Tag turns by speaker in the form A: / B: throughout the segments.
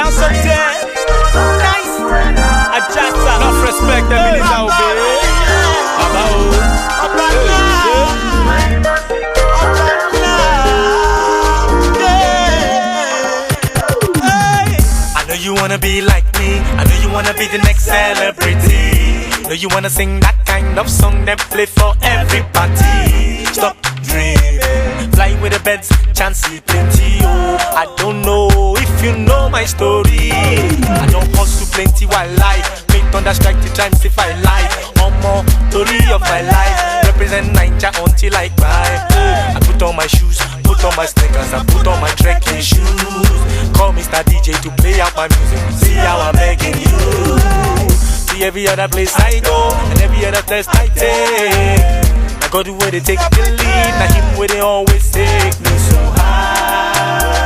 A: Down Sultan 9ice, Ajasa. Enough respect, that means I'll I know you wanna be like me. I know you wanna be the next celebrity. Know you wanna sing that kind of song that play for every party. Stop dreaming, flying with the birds, chance plenty. Oh, I don't know if you know my story. I don't hustle plenty while life. Make thunder strike 3 times if I lie. One more story of my life. Represent Niger until I cry. I put on my shoes, put on my sneakers, I put on my trekking shoes. Call Mr. DJ to play out my music. See how I'm begging you. See every other place I go and every other test I take. I go the way they take the lead. Now him where they always take me so high.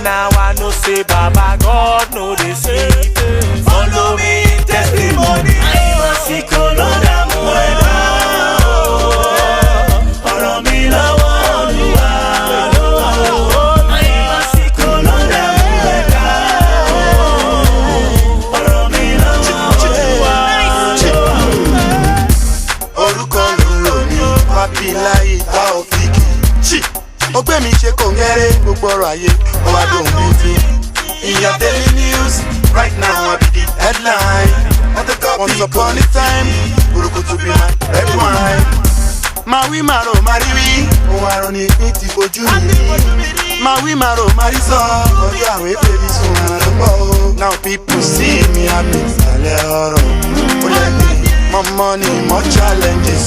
A: Now I know say Baba God know they sleep. Follow me in testimony. I'm Asiko Lord Mueda. Follow me love. Ogbe mi ṣe kongere gbogbo ọ̀rọ̀ ayé o wa don beauty. In your daily news right now I be the headline. At the top once upon a time burúkú to be my red wine. Ma wí ma ro ma rí wí ohun àrùn ní ìpín ti fojú mi. Ma wí ma ro ma rí sọ ọjọ́ àwẹ̀ bèbí sùn àlọ́pọ̀. Now people see me happy ìsàlẹ̀ ọ̀rọ̀. Ó lẹ́gbẹ̀ẹ́ more money more challenges.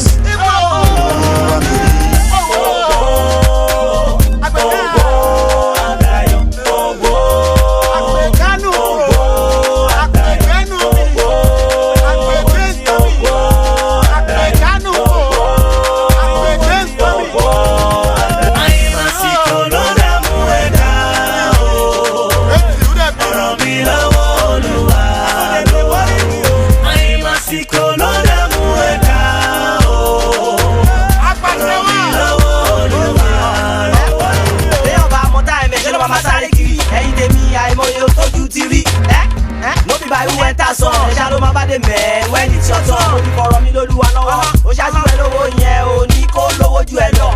B: When it's your turn, only for me lolu wa lọ́wọ́. Ó ṣáájú ẹ lówó yẹn, ó ní kó lówó ju ẹ lọ.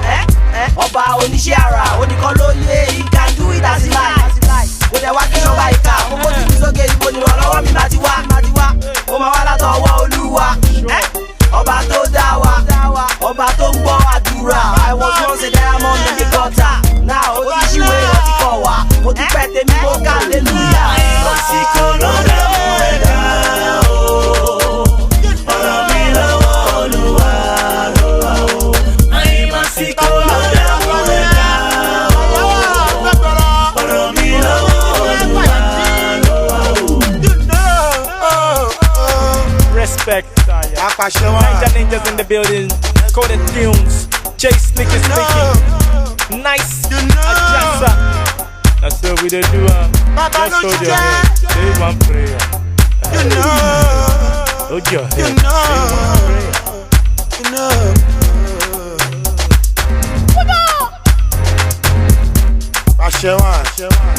B: Ọba oníṣẹ́ ara, ó ní kó lóye, he can do it as he like. Kò dẹ̀ wá kí ọba ìka, owó ti fi sókè ìbò ní ìrànlọ́wọ́ mi máa ti wá. Ó máa wá látọwọ́ Olúwa. Ọba tó dá wa, ọba tó ń gbọ́ àdúrà. I was once a diamond in the gutter. Now ó ti ṣíwé ọtí kọ̀ wá. Mo ti pẹ́ tèmi mo ká hallelujah. Asiko ló dá mú ẹ̀dá.
A: Respect, Niger Ninjas in the building, Coded Tunes, J Slick is speaking, nice, Ajasa. That's what we do. Just hold your head, say one prayer. Hold your head, say one prayer.